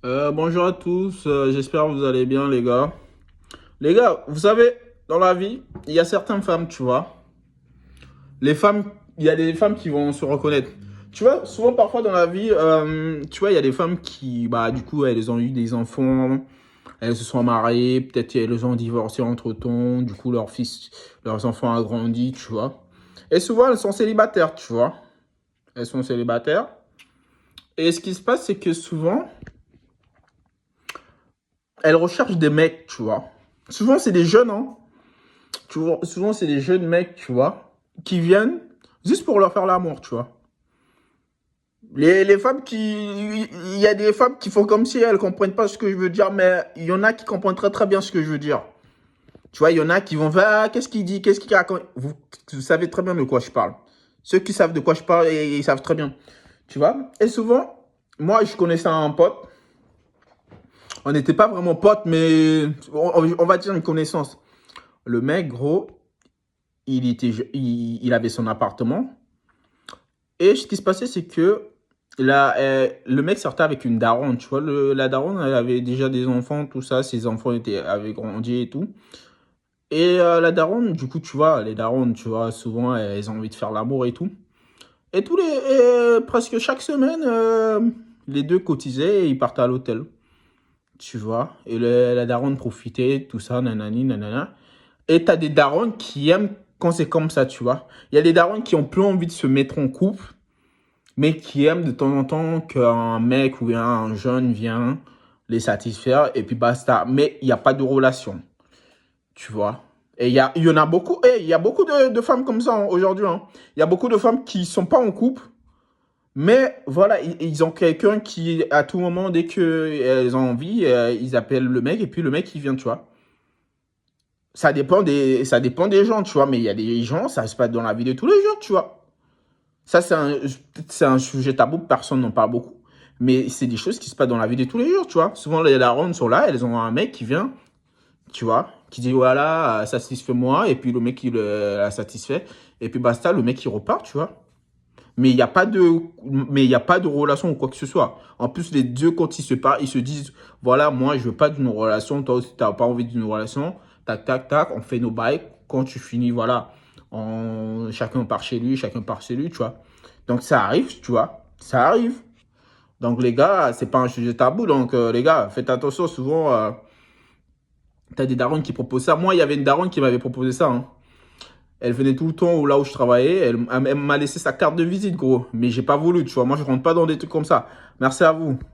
Bonjour à tous, j'espère que vous allez bien les gars. Les gars, vous savez, dans la vie, il y a certaines femmes, tu vois. Les femmes, il y a des femmes qui vont se reconnaître. Tu vois, souvent parfois dans la vie, tu vois, il y a des femmes qui, bah du coup, elles ont eu des enfants, elles se sont mariées, peut-être elles ont divorcé entre-temps, du coup leurs enfants ont grandi, tu vois. Et souvent elles sont célibataires, tu vois. Elles sont célibataires. Et ce qui se passe, c'est que souvent, elles recherchent des mecs, tu vois. Souvent, c'est des jeunes, hein. Souvent, c'est des jeunes mecs, tu vois, qui viennent juste pour leur faire l'amour, tu vois. Les femmes qui... Il y a des femmes qui font comme si elles comprennent pas ce que je veux dire, mais il y en a qui comprennent très très bien ce que je veux dire. Tu vois, il y en a qui vont voir, ah, qu'est-ce qu'il dit, qu'est-ce qu'il raconte. Vous savez très bien de quoi je parle. Ceux qui savent de quoi je parle, ils savent très bien. Tu vois. Et souvent, moi, je connaissais un pote. On n'était pas vraiment potes, mais on va dire une connaissance. Le mec, gros, il avait son appartement. Et ce qui se passait, c'est que là, le mec sortait avec une daronne, tu vois. La daronne, elle avait déjà des enfants, tout ça. Ses enfants avaient grandi et tout. Et la daronne, du coup, tu vois, les daronnes, tu vois, souvent, elles ont envie de faire l'amour et tout. Et presque chaque semaine, les deux cotisaient et ils partaient à l'hôtel, tu vois. Et la daronne profitait, tout ça, nanani, nanana. Et t'as des darons qui aiment quand c'est comme ça, tu vois. Il y a des darons qui ont plus envie de se mettre en couple, mais qui aiment de temps en temps qu'un mec ou bien un jeune vient les satisfaire et puis basta. Mais il n'y a pas de relation, tu vois. Et il y en a beaucoup, et il y a beaucoup de femmes comme ça, hein, aujourd'hui, hein. Il y a beaucoup de femmes qui sont pas en couple, mais voilà, ils ont quelqu'un qui, à tout moment, dès qu'elles ont envie, ils appellent le mec et puis le mec, il vient, tu vois. Ça dépend des gens, tu vois, mais il y a des gens, ça se passe dans la vie de tous les jours, tu vois. Ça, c'est un sujet tabou, personne n'en parle beaucoup. Mais c'est des choses qui se passent dans la vie de tous les jours, tu vois. Souvent, les darons sont là, elles ont un mec qui vient, tu vois, qui dit, voilà, satisfais-moi, et puis le mec, il la satisfait, et puis basta, le mec, il repart, tu vois. Mais il y a pas de relation ou quoi que ce soit. En plus, les deux, quand ils se parlent, ils se disent, voilà, moi, je veux pas d'une relation, toi aussi, tu n'as pas envie d'une relation. Tac, tac, tac, on fait nos bails. Quand tu finis, voilà, chacun part chez lui, chacun part chez lui, tu vois. Donc, ça arrive, tu vois. Ça arrive. Donc, les gars, c'est pas un sujet tabou. Donc, les gars, faites attention. Souvent, tu as des darons qui proposent ça. Moi, il y avait une daronne qui m'avait proposé ça, hein. Elle venait tout le temps là où je travaillais. Elle m'a laissé sa carte de visite, gros. Mais j'ai pas voulu, tu vois. Moi, je rentre pas dans des trucs comme ça. Merci à vous.